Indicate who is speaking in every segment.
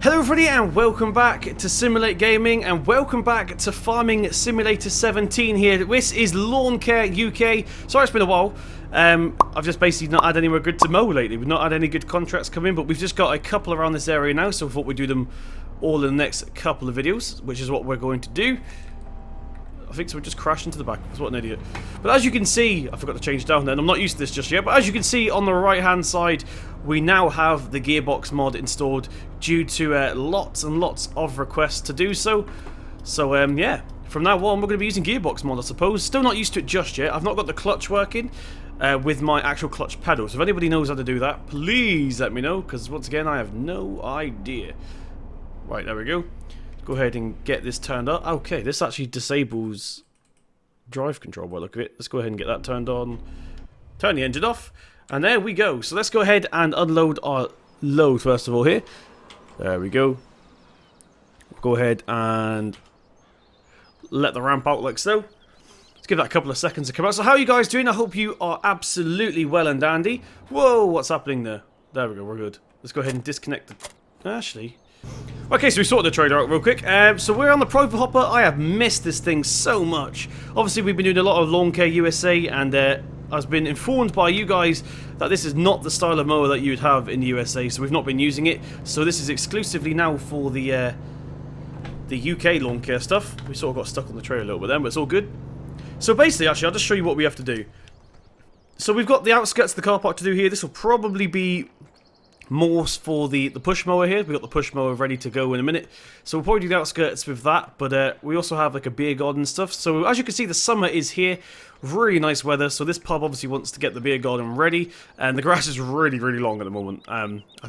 Speaker 1: Hello everybody and welcome back to Simulate Gaming and welcome back to Farming Simulator 17 here. This is Lawn Care UK. Sorry it's been a while. I've just basically not had anywhere good to mow lately. We've not had any good contracts come in, but we've just got a couple around this area now, so I thought we'd do them all in the next couple of videos, which is what we're going to do. I think so, we just crashed into the back. What an idiot. But as you can see, I forgot to change down then, I'm not used to this just yet, but as you can see on the right hand side, we now have the gearbox mod installed due to lots and lots of requests to do so. So yeah, from now on we're going to be using gearbox mod, I suppose. Still not used to it just yet. I've not got the clutch working with my actual clutch pedal. So if anybody knows how to do that, please let me know, because once again I have no idea. Right, there we go. Go ahead and get this turned on. Okay, this actually disables drive control by the look of it. Let's go ahead and get that turned on. Turn the engine off. And there we go. So let's go ahead and unload our load first of all here. There we go. We'll go ahead and let the ramp out like so. Let's give that a couple of seconds to come out. So how are you guys doing? I hope you are absolutely well and dandy. Whoa, what's happening there? There we go, we're good. Let's go ahead and disconnect the... Actually... Okay, so we sorted the trailer out real quick. So we're on the Profit Hopper. I have missed this thing so much. Obviously, we've been doing a lot of Lawn Care USA, and I've been informed by you guys that this is not the style of mower that you would have in the USA, so we've not been using it. So this is exclusively now for the UK Lawn Care stuff. We sort of got stuck on the trailer a little bit then, but it's all good. So basically, actually, I'll just show you what we have to do. So we've got the outskirts of the car park to do here. This will probably be more for the push mower here. We've got the push mower ready to go in a minute, so we'll probably do the outskirts with that, but we also have like a beer garden and stuff. So as you can see, the summer is here, really nice weather, so this pub obviously wants to get the beer garden ready, and the grass is really long at the moment.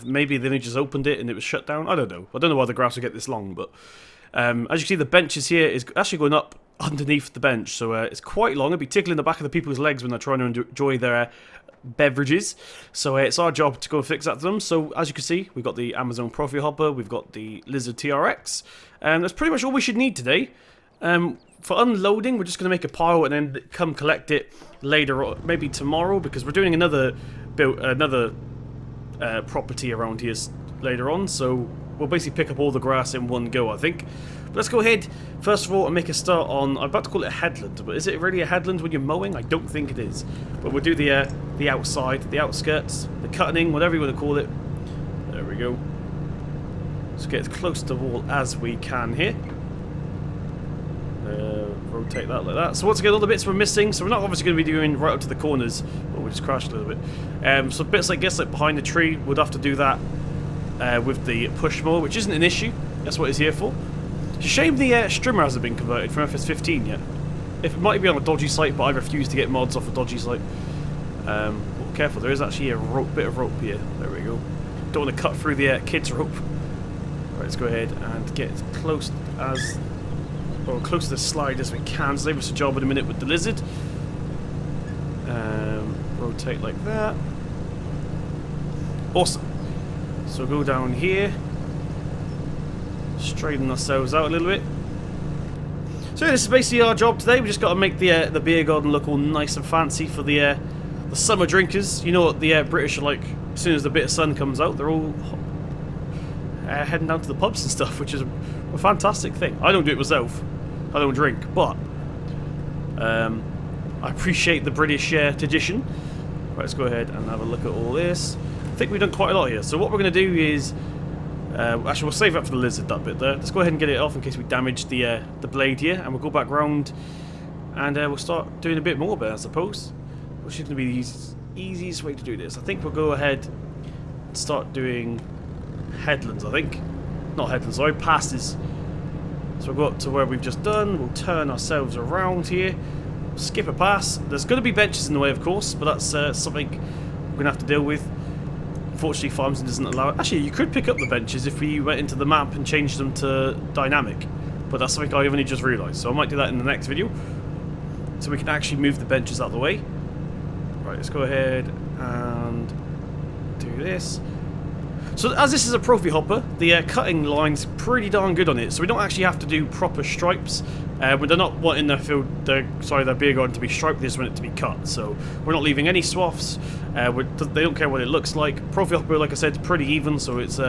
Speaker 1: Maybe they just opened it and it was shut down, I don't know why the grass would get this long, but as you can see, the benches here is actually going up underneath the bench, so it's quite long. It'll be tickling the back of the people's legs when they're trying to enjoy their beverages, so it's our job to go fix that to them. So as you can see, we've got the Amazon Profit Hopper, we've got the Lizard TRX, and that's pretty much all we should need today. For unloading, we're just going to make a pile and then come collect it later, or maybe tomorrow, because we're doing another property around here later on, so we'll basically pick up all the grass in one go, I think. But let's go ahead, first of all, and make a start on... I'm about to call it a headland, but is it really a headland when you're mowing? I don't think it is. But we'll do the outside, the outskirts, the cutting, whatever you want to call it. There we go. Let's get as close to the wall as we can here. Rotate that like that. So once again, all the bits we're missing, so we're not obviously going to be doing right up to the corners. Oh, we just crashed a little bit. So bits, I guess, like behind the tree, we'd have to do that with the push mower, which isn't an issue. That's what it's here for. It's a shame the strimmer hasn't been converted from FS15 yet. It might be on a dodgy site, but I refuse to get mods off a dodgy site. Well, careful, there is actually a bit of rope here. There we go. Don't want to cut through the kids' rope. Right, let's go ahead and get as close to the slide as we can. Save us a job in a minute with the Lizard. Rotate like that. Awesome. So we'll go down here. Straighten ourselves out a little bit. So yeah, this is basically our job today. We just got to make the beer garden look all nice and fancy for the summer drinkers. You know what the British are like. As soon as the bit of sun comes out, they're all heading down to the pubs and stuff, which is a fantastic thing. I don't do it myself. I don't drink, but I appreciate the British tradition. Right, let's go ahead and have a look at all this. I think we've done quite a lot here. So what we're going to do is... actually, we'll save up for the Lizard, that bit there. Let's go ahead and get it off in case we damage the blade here, and we'll go back round and we'll start doing a bit more of it, I suppose. Which is going to be the easiest way to do this. I think we'll go ahead and start doing headlands, I think. Not headlands, sorry, passes. So we'll go up to where we've just done, we'll turn ourselves around here, skip a pass. There's going to be benches in the way, of course, but that's something we're going to have to deal with. Unfortunately, Farming doesn't allow it. Actually, you could pick up the benches if we went into the map and changed them to dynamic, but that's something I only just realised, so I might do that in the next video, so we can actually move the benches out of the way. Right, let's go ahead and do this. So as this is a Profit Hopper, the cutting line's pretty darn good on it, so we don't actually have to do proper stripes. But they're not wanting their beer garden to be striped, they just want it to be cut. So we're not leaving any swaths. They don't care what it looks like. Profit Hopper, like I said, is pretty even, so it's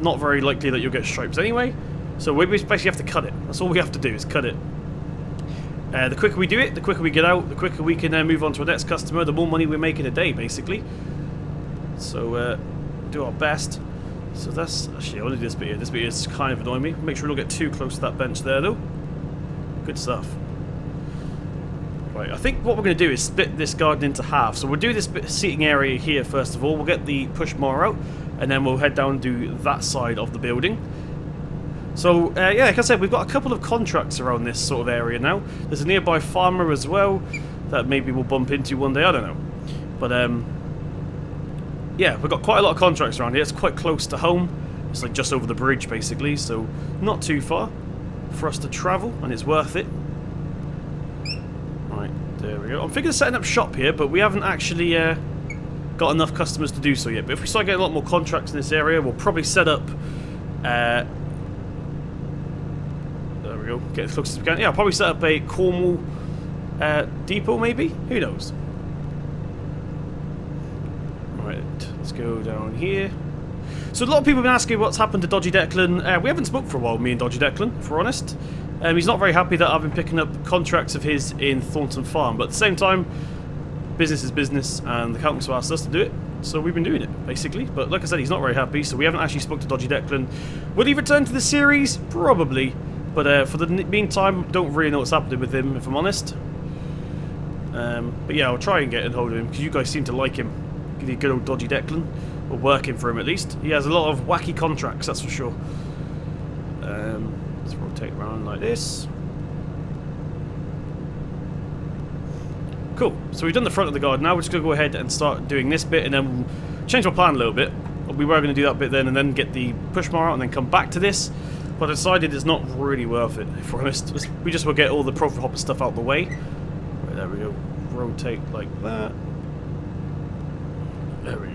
Speaker 1: not very likely that you'll get stripes anyway. So we basically have to cut it. That's all we have to do is cut it. The quicker we do it, the quicker we get out, the quicker we can move on to our next customer, the more money we make in a day, basically. So do our best. So that's actually only this bit here. This bit is kind of annoying me. Make sure we don't get too close to that bench there, though. Good stuff. Right, I think what we're going to do is split this garden into half. So we'll do this bit seating area here first of all. We'll get the push mower out, and then we'll head down and do that side of the building. So, yeah, like I said, we've got a couple of contracts around this sort of area now. There's a nearby farmer as well that maybe we'll bump into one day, I don't know. But, yeah, we've got quite a lot of contracts around here. It's quite close to home. It's like just over the bridge, basically, so not too far for us to travel, and it's worth it. Right, there we go. I'm thinking of setting up shop here, but we haven't actually got enough customers to do so yet. But if we start getting a lot more contracts in this area, we'll probably set up... get as close as we can. Yeah, I'll probably set up a Cornwall depot, maybe? Who knows? Right, let's go down here. So a lot of people have been asking what's happened to Dodgy Declan. We haven't spoke for a while, me and Dodgy Declan, if we're honest. He's not very happy that I've been picking up contracts of his in Thornton Farm, but at the same time, business is business, and the council asked us to do it, so we've been doing it, basically. But like I said, he's not very happy, so we haven't actually spoke to Dodgy Declan. Will he return to the series? Probably. But for the meantime, don't really know what's happening with him, if I'm honest. But yeah, I'll try and get in hold of him, because you guys seem to like him. The good old Dodgy Declan. Or working for him, at least. He has a lot of wacky contracts, that's for sure. Let's rotate around like this. Cool. So we've done the front of the garden now. We're just going to go ahead and start doing this bit, and then we'll change our plan a little bit. We were going to do that bit then, and then get the push mower out, and then come back to this. But I decided it's not really worth it, if we're honest. We just will get all the profit hopper stuff out the way. Right, there we go. Rotate like that. There we go.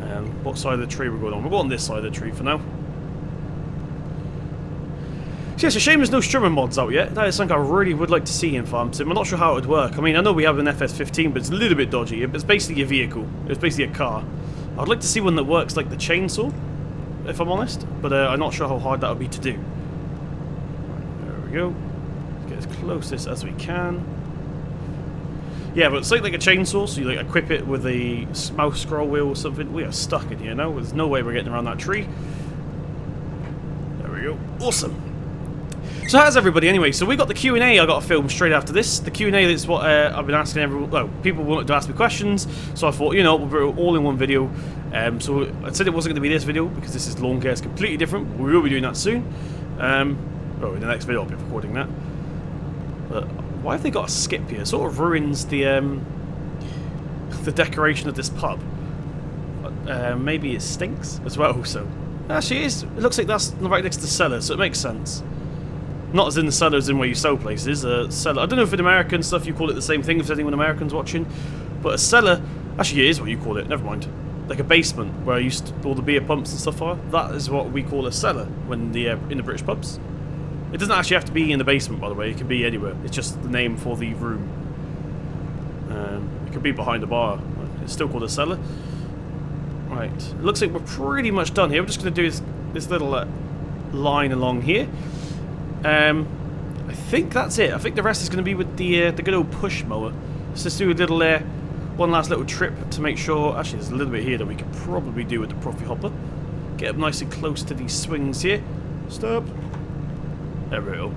Speaker 1: And what side of the tree we're going on? We'll go on this side of the tree for now. So yeah, it's a shame there's no strummer mods out yet. That is something I really would like to see in Farm Sim. I'm not sure how it would work. I mean, I know we have an FS15, but it's a little bit dodgy. It's basically a vehicle. It's basically a car. I'd like to see one that works like the chainsaw, if I'm honest, but I'm not sure how hard that would be to do. Right, there we go. Let's get as close as we can. Yeah, but it's like a chainsaw, so you like equip it with a mouse scroll wheel or something. We are stuck in here now. There's no way we're getting around that tree. There we go. Awesome. So how's everybody anyway? So we got the Q&A I got to film straight after this. The Q&A is what I've been asking everyone. Well, people wanted to ask me questions, so I thought, you know, we'll put it all in one video. So I said it wasn't going to be this video because this is lawn care. It's completely different. We will be doing that soon. Well, in the next video I'll be recording that. But why have they got a skip here? It sort of ruins the decoration of this pub. Maybe it stinks as well. So actually, it looks like that's right next to the cellar, so it makes sense. Not as in the cellar as in where you sell places. Cellar. I don't know if in American stuff you call it the same thing if there's anyone Americans watching. But a cellar, actually it is what you call it, never mind. Like a basement where all the beer pumps and stuff are. That is what we call a cellar when in the British pubs. It doesn't actually have to be in the basement, by the way. It can be anywhere. It's just the name for the room. It could be behind a bar. It's still called a cellar. Right. It looks like we're pretty much done here. We're just going to do this little line along here. I think that's it. I think the rest is going to be with the good old push mower. Let's just do a little one last little trip to make sure. Actually, there's a little bit here that we could probably do with the profit hopper. Get up nice and close to these swings here. Stop. There we go.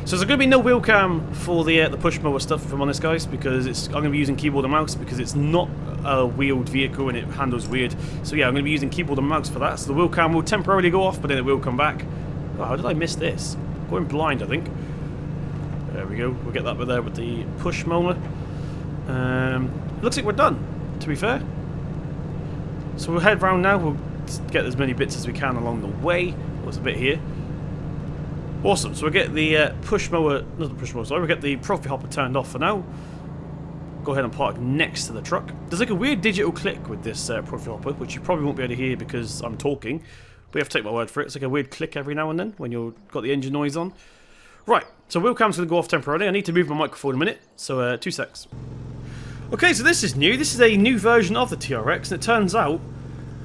Speaker 1: So there's going to be no wheel cam for the push mower stuff, if I'm honest, guys, because I'm going to be using keyboard and mouse because it's not a wheeled vehicle and it handles weird. So yeah, I'm going to be using keyboard and mouse for that. So the wheel cam will temporarily go off, but then it will come back. Oh, how did I miss this? Going blind, I think. There we go. We'll get that there with the push mower. Looks like we're done, to be fair. So we'll head round now. We'll get as many bits as we can along the way. There's a bit here. Awesome. So we'll get the push mower, not the push mower, sorry, we'll get the profit hopper turned off for now. Go ahead and park next to the truck. There's like a weird digital click with this profit hopper, which you probably won't be able to hear because I'm talking. But you have to take my word for it. It's like a weird click every now and then when you've got the engine noise on. Right, so wheel cam's going to go off temporarily. I need to move my microphone a minute, so 2 secs. Okay, so this is new. This is a new version of the TRX, and it turns out,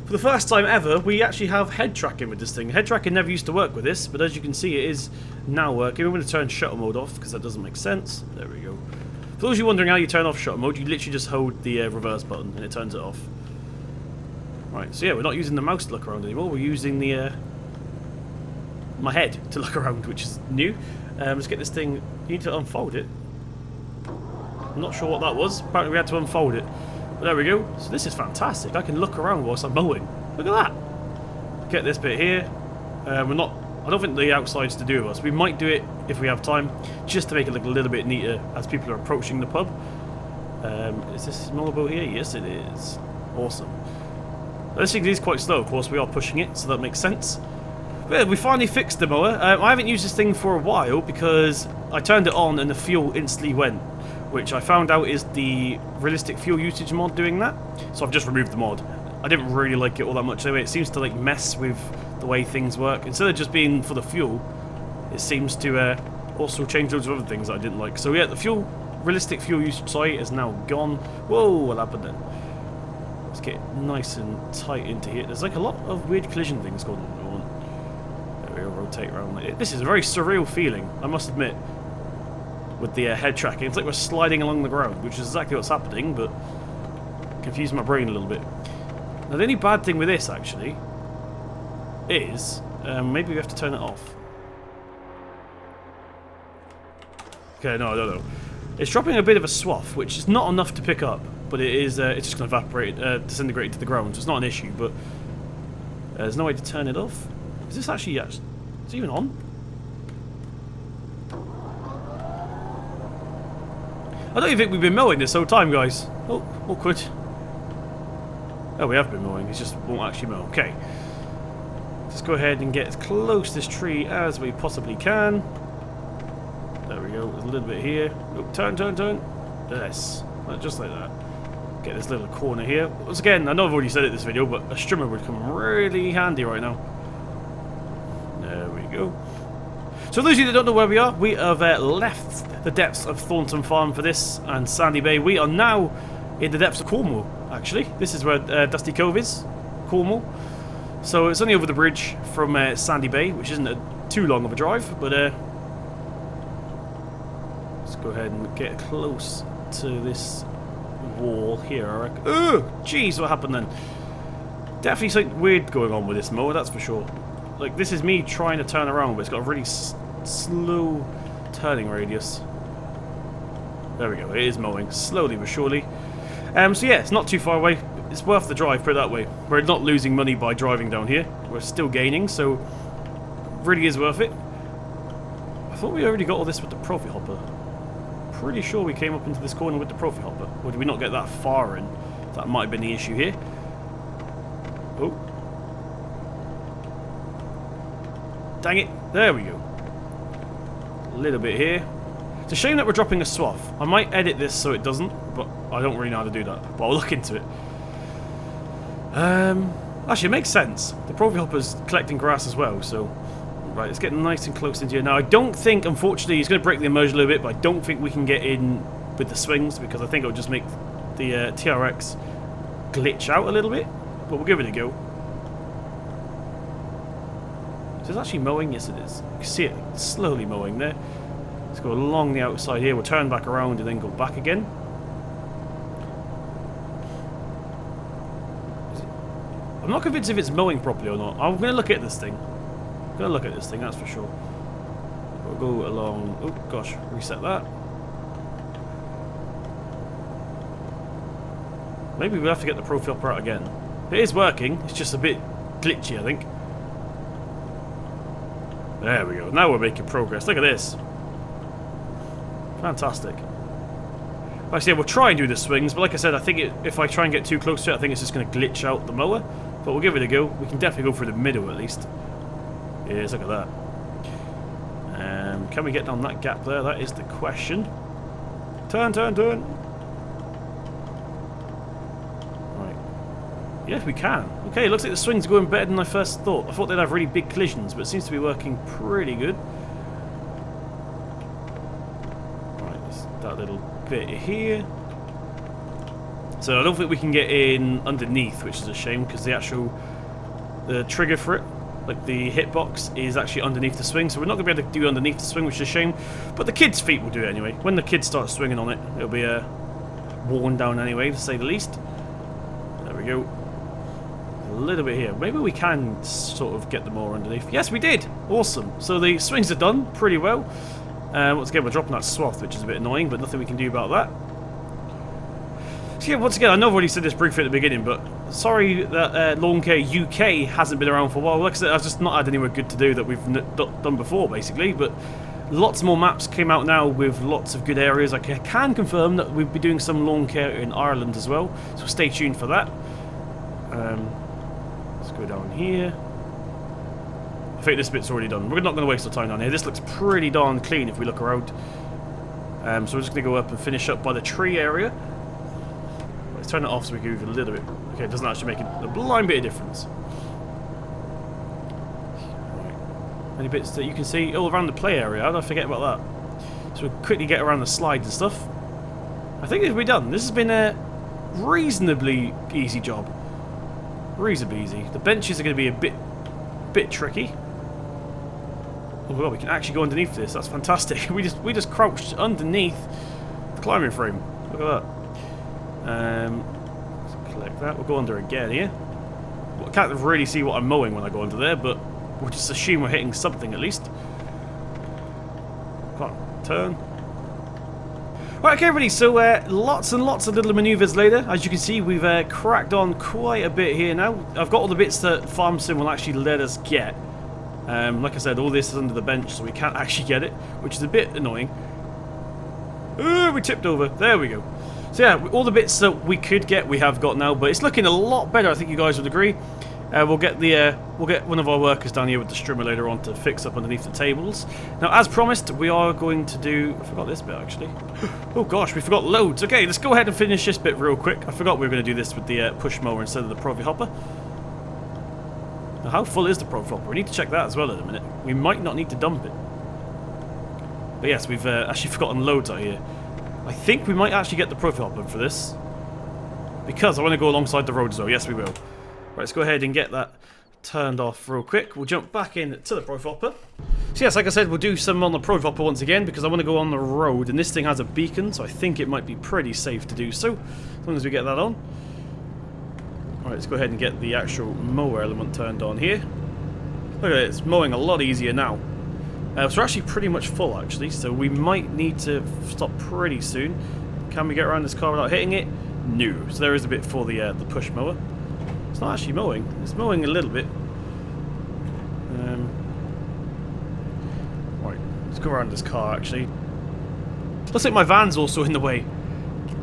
Speaker 1: for the first time ever, we actually have head tracking with this thing. Head tracking never used to work with this, but as you can see, it is now working. I'm going to turn shuttle mode off because that doesn't make sense. There we go. For those of you wondering how you turn off shuttle mode, you literally just hold the reverse button and it turns it off. Right, so yeah, we're not using the mouse to look around anymore. We're using the my head to look around, which is new. Let's get this thing. You need to unfold it. I'm not sure what that was. Apparently we had to unfold it. But there we go. So this is fantastic. I can look around whilst I'm mowing. Look at that. Get this bit here. We're not. I don't think the outside's to do with us. We might do it if we have time, just to make it look a little bit neater as people are approaching the pub. Is this smaller boat here? Yes, it is. Awesome. This thing is quite slow, of course. We are pushing it, so that makes sense. But yeah, we finally fixed the mower. I haven't used this thing for a while because I turned it on and the fuel instantly went, which I found out is the realistic fuel usage mod doing that. So I've just removed the mod. I didn't really like it all that much anyway. It seems to like mess with the way things work. Instead of just being for the fuel, it seems to also change loads of other things that I didn't like. So yeah, the realistic fuel usage site is now gone. Whoa, what happened then? Let's get nice and tight into here. There's like a lot of weird collision things going on. There we go, rotate around like it. This is a very surreal feeling, I must admit, with the head tracking. It's like we're sliding along the ground, which is exactly what's happening, but confused my brain a little bit. Now the only bad thing with this actually is maybe we have to turn it off. Okay, no, I don't know. It's dropping a bit of a swath, which is not enough to pick up, but it is. It's just going to evaporate, disintegrate to the ground. So it's not an issue, but there's no way to turn it off. Is this actually? Is it even on? I don't even think we've been mowing this whole time, guys. Oh, awkward. Oh, we have been mowing. It just won't actually mow. Okay. Let's go ahead and get as close to this tree as we possibly can. There we go. There's a little bit here. Oh, turn, turn, turn. Yes. Just like that. Get this little corner here. Once again, I know I've already said it in this video, but a strimmer would come really handy right now. There we go. So those of you that don't know where we have left the depths of Thornton Farm for this and Sandy Bay. We are now in the depths of Cornwall, actually. This is where Dusty Cove is, Cornwall. So it's only over the bridge from Sandy Bay, which isn't too long of a drive, but let's go ahead and get close to this wall here, I reckon. Oh, jeez, what happened then? Definitely something weird going on with this mower, that's for sure. Like, this is me trying to turn around, but it's got a really slow turning radius. There we go, it is mowing, slowly but surely. So yeah, it's not too far away. It's worth the drive, put it that way. We're not losing money by driving down here. We're still gaining, so really is worth it. I thought we already got all this with the profit hopper. Pretty sure we came up into this corner with the profit hopper. Or did we not get that far in? That might have been the issue here. Oh. Dang it. There we go. A little bit here. It's a shame that we're dropping a swath. I might edit this so it doesn't, but I don't really know how to do that. But I'll look into it. Actually, it makes sense. The profit hopper's collecting grass as well, so... Right, it's getting nice and close into here. Now, I don't think, unfortunately, he's going to break the immersion a little bit, but I don't think we can get in with the swings, because I think it would just make the TRX glitch out a little bit. But we'll give it a go. So it's actually mowing? Yes, it is. You can see it slowly mowing there. Let's go along the outside here. We'll turn back around and then go back again. I'm not convinced if it's mowing properly or not. I'm going to look at this thing. I'm going to look at this thing, that's for sure. We'll go along... Oh, gosh. Reset that. Maybe we'll have to get the profile out again. It is working. It's just a bit glitchy, I think. There we go. Now we're making progress. Look at this. Fantastic. Like I said, we'll try and do the swings, but like I said, I think if I try and get too close to it, I think it's just going to glitch out the mower. But we'll give it a go. We can definitely go for the middle at least. Yes, look at that. Can we get down that gap there? That is the question. Turn, turn, turn. Right. Yes, we can. Okay, it looks like the swing's going better than I first thought. I thought they'd have really big collisions, but it seems to be working pretty good. Right, that little bit here. So I don't think we can get in underneath, which is a shame, because the trigger for it, like the hitbox, is actually underneath the swing, so we're not going to be able to do underneath the swing, which is a shame. But the kids' feet will do it anyway. When the kids start swinging on it, it'll be worn down anyway, to say the least. There we go. A little bit here. Maybe we can sort of get them more underneath. Yes, we did! Awesome. So the swings are done pretty well. Once again, we're dropping that swath, which is a bit annoying, but nothing we can do about that. So yeah, once again, I know I've already said this briefly at the beginning, but sorry that Lawn Care UK hasn't been around for a while. Like I said, I've just not had anywhere good to do that we've done before, basically, but lots more maps came out now with lots of good areas. I can confirm that we'll be doing some lawn care in Ireland as well, so stay tuned for that. Let's go down here. I think this bit's already done. We're not going to waste our time down here. This looks pretty darn clean if we look around. So we're just going to go up and finish up by the tree area. Let's turn it off so we can move a little bit. Okay, it doesn't actually make a blind bit of difference. Right. Any bits that you can see all around the play area? How did I forget about that? So we'll quickly get around the slides and stuff. I think it'll be done. This has been a reasonably easy job. Reasonably easy. The benches are going to be a bit tricky. Oh well, we can actually go underneath this. That's fantastic. We just crouched underneath the climbing frame. Look at that. Let's collect that. We'll go under again here. Well, I can't really see what I'm mowing when I go under there, but we'll just assume we're hitting something at least. Come on, turn. Right, okay, everybody. So lots and lots of little manoeuvres later. As you can see, we've cracked on quite a bit here now. I've got all the bits that Farm Sim will actually let us get. Like I said, all this is under the bench, so we can't actually get it, which is a bit annoying. We tipped over. There we go. So yeah, all the bits that we could get, we have got now, but it's looking a lot better. I think you guys would agree. We'll get one of our workers down here with the strimmer later on to fix up underneath the tables. Now, as promised, we are going to do. I forgot this bit actually. Oh gosh, we forgot loads. Okay, let's go ahead and finish this bit real quick. I forgot we were going to do this with the push mower instead of the Provi hopper. Now, how full is the Provi hopper? We need to check that as well in a minute. We might not need to dump it. But yes, we've actually forgotten loads out here. I think we might actually get the Provi hopper for this, because I want to go alongside the road as well. Yes, we will. Right, let's go ahead and get that turned off real quick. We'll jump back in to the Provi hopper. So yes, like I said, we'll do some on the Provi hopper once again, because I want to go on the road, and this thing has a beacon, so I think it might be pretty safe to do so, as long as we get that on. Alright, let's go ahead and get the actual mower element turned on here. Look at it, it's mowing a lot easier now. So we're actually pretty much full, actually, so we might need to stop pretty soon. Can we get around this car without hitting it? No. So there is a bit for the push mower. It's not actually mowing. It's mowing a little bit. Right, let's go around this car, actually. Looks like my van's also in the way,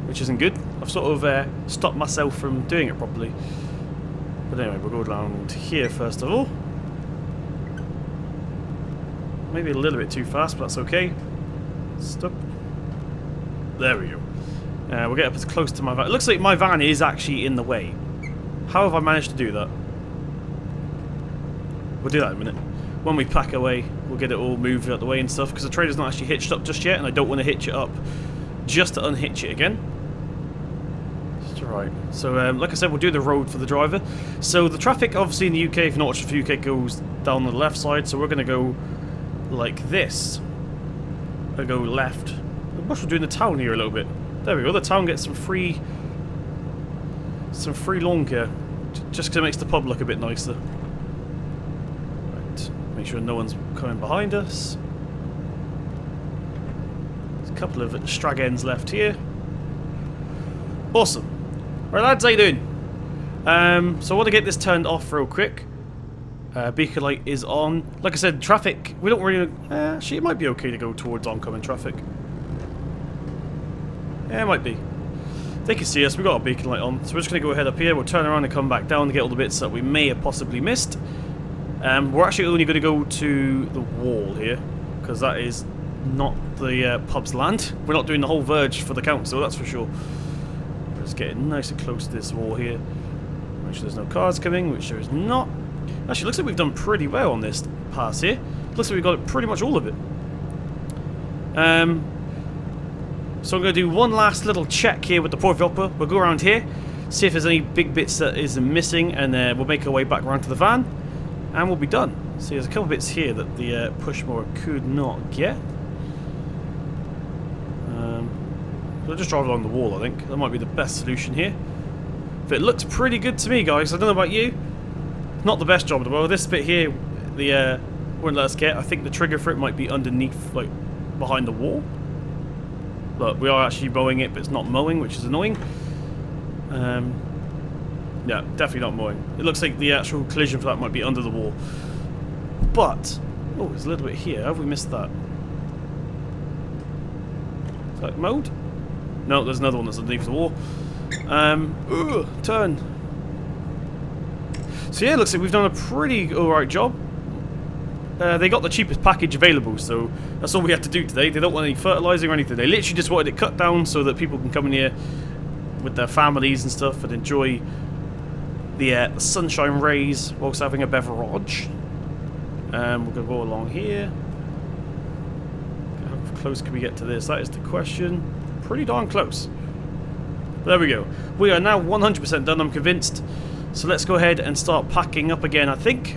Speaker 1: which isn't good. I've sort of stopped myself from doing it properly. But anyway, we'll go down to here first of all. Maybe a little bit too fast, but that's okay. Stop. There we go. We'll get up as close to my van. It looks like my van is actually in the way. How have I managed to do that? We'll do that in a minute. When we pack away, we'll get it all moved out the way and stuff, because the trailer's not actually hitched up just yet, and I don't want to hitch it up just to unhitch it again. Right, so like I said, we'll do the road for the driver. So the traffic, obviously in the UK, if you're not watching for the UK, goes down the left side, so we're going to go like this. I'll go left. I wish we're doing the town here a little bit. There we go, the town gets some free lawn care, just because it makes the pub look a bit nicer. Right, make sure no one's coming behind us. There's a couple of strag ends left here. Awesome. Right, lads, how you doing? So I want to get this turned off real quick. Beacon light is on. Like I said, traffic, we don't really... actually, it might be okay to go towards oncoming traffic. Yeah, it might be. They can see us, we've got a beacon light on. So we're just going to go ahead up here, we'll turn around and come back down to get all the bits that we may have possibly missed. We're actually only going to go to the wall here, because that is not the pub's land. We're not doing the whole verge for the council, that's for sure. Let's get nice and close to this wall here. Make sure there's no cars coming, which there is not. Actually, looks like we've done pretty well on this pass here. Looks like we've got pretty much all of it. So I'm going to do one last little check here with the port hopper. We'll go around here, see if there's any big bits that is missing, and we'll make our way back around to the van, and we'll be done. See, there's a couple bits here that the push mower could not get. We'll just drive along the wall, I think. That might be the best solution here. But it looks pretty good to me, guys. I don't know about you. Not the best job in the world. This bit here, the won't let us get. I think the trigger for it might be underneath, like, behind the wall. But we are actually mowing it, but it's not mowing, which is annoying. Yeah, definitely not mowing. It looks like the actual collision for that might be under the wall. But, oh, there's a little bit here. Have we missed that? Is that mowed? No, there's another one that's underneath the wall. Turn. So yeah, looks like we've done a pretty alright job. They got the cheapest package available, so that's all we had to do today. They don't want any fertilising or anything. They literally just wanted it cut down so that people can come in here with their families and stuff and enjoy the sunshine rays whilst having a beverage. We're going to go along here. How close can we get to this? That is the question. Pretty darn close. But there we go. We are now 100% done, I'm convinced. So let's go ahead and start packing up again, I think.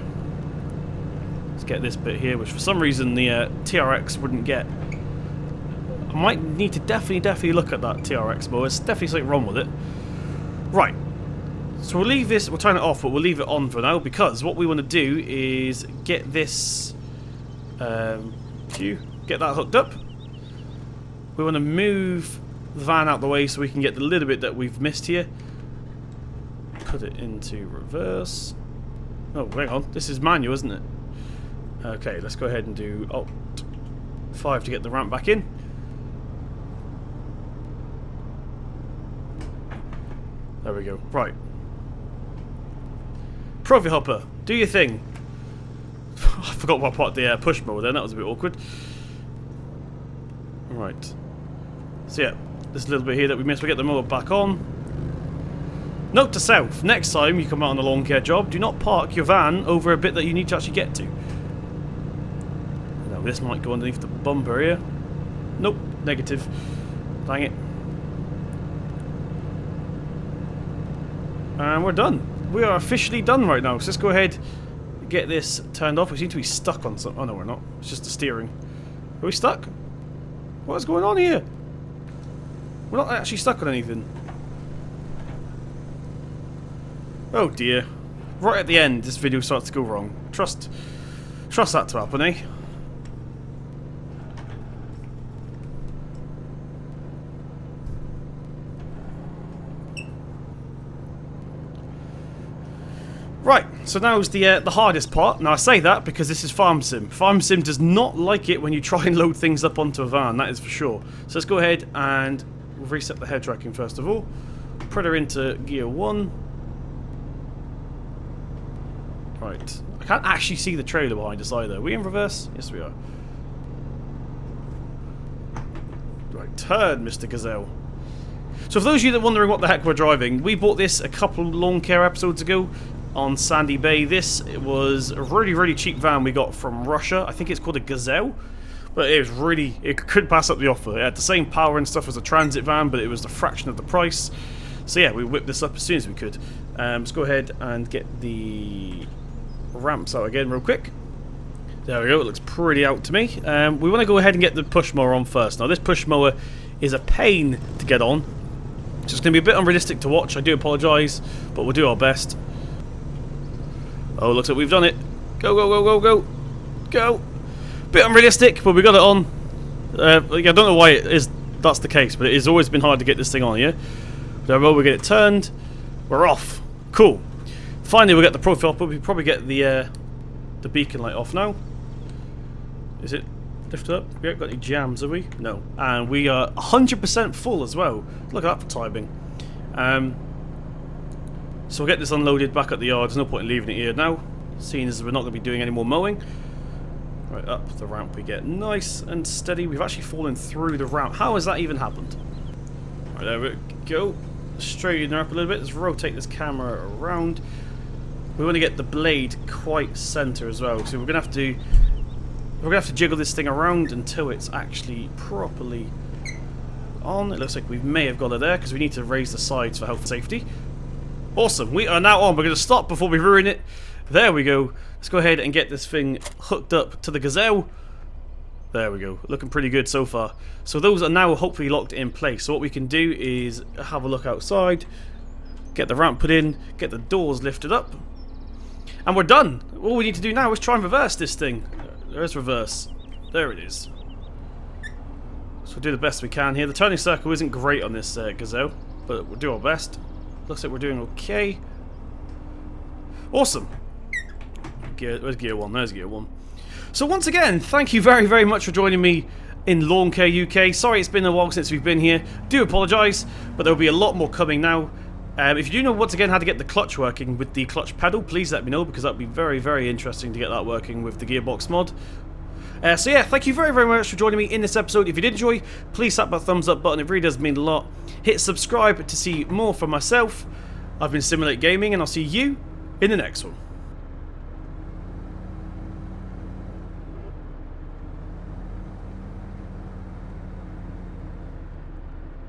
Speaker 1: Let's get this bit here, which for some reason the TRX wouldn't get. I might need to definitely look at that TRX mower. There's definitely something wrong with it. Right. So we'll leave this, we'll turn it off, but we'll leave it on for now, because what we want to do is get this get that hooked up. We want to move the van out the way so we can get the little bit that we've missed here. Put it into reverse. Oh, hang on. This is manual, isn't it? Okay, let's go ahead and do Alt 5 to get the ramp back in. There we go. Right. Profit hopper, do your thing. I forgot what part the push mower then. That was a bit awkward. Right. So yeah, this little bit here that we missed, we get the mower back on. Note to self, next time you come out on a lawn care job, do not park your van over a bit that you need to actually get to. Now this might go underneath the bumper here. Nope, negative. Dang it. And we're done. We are officially done right now, so let's go ahead and get this turned off. We seem to be stuck on something. Oh no, we're not. It's just the steering. Are we stuck? What is going on here? We're not actually stuck on anything. Oh dear. Right at the end, this video starts to go wrong. Trust that to happen, eh? Right, so now's the hardest part. Now I say that because this is Farm Sim. Farm Sim does not like it when you try and load things up onto a van, that is for sure. So let's go ahead and reset the head tracking first of all. Put her into gear 1. Right, I can't actually see the trailer behind us either. Are we in reverse? Yes we are. Right, turn, Mr. Gazelle. So for those of you that are wondering what the heck we're driving, we bought this a couple lawn care episodes ago on Sandy Bay. This was a really cheap van we got from Russia. I think it's called a Gazelle, but it was really, it could pass up the offer. It had the same power and stuff as a transit van, but it was a fraction of the price. So yeah, we whipped this up as soon as we could. Let's go ahead and get the ramps out again real quick. There we go, it looks pretty out to me. We want to go ahead and get the push mower on first. Now this push mower is a pain to get on, so it's going to be a bit unrealistic to watch. I do apologise, but we'll do our best. Oh, looks like we've done it. Go, go, go, go, go. Go. Bit unrealistic, but we got it on. I don't know why that's the case, but it has always been hard to get this thing on, yeah? There we go, we get it turned. We're off. Cool. Finally, we get the profile, but we probably get the beacon light off now. Is it lifted up? We haven't got any jams, have we? No. And we are 100% full as well. Look at that for timing. So we'll get this unloaded back at the yard. There's no point in leaving it here now, seeing as we're not going to be doing any more mowing. Right, up the ramp we get nice and steady. We've actually fallen through the ramp. How has that even happened? Right, there we go. Straighten her up a little bit. Let's rotate this camera around. We want to get the blade quite center as well, so we're gonna have to jiggle this thing around until it's actually properly on. It looks like we may have got her there because we need to raise the sides for health and safety. Awesome, we are now on. We're going to stop before we ruin it. There we go. Let's go ahead and get this thing hooked up to the gazelle. There we go. Looking pretty good so far. So those are now hopefully locked in place. So what we can do is have a look outside, get the ramp put in, get the doors lifted up, and we're done. All we need to do now is try and reverse this thing. There's reverse. There it is. So we'll do the best we can here. The turning circle isn't great on this gazelle, but we'll do our best. Looks like we're doing okay. Awesome. Where's gear 1? There's gear 1. So once again, thank you very, very much for joining me in Lawn Care UK. Sorry it's been a while since we've been here. Do apologise, but there'll be a lot more coming now. If you do know once again how to get the clutch working with the clutch pedal, please let me know, because that'd be very, very interesting to get that working with the gearbox mod. So yeah, thank you very, very much for joining me in this episode. If you did enjoy, please tap that thumbs up button. It really does mean a lot. Hit subscribe to see more from myself. I've been Simulate Gaming, and I'll see you in the next one.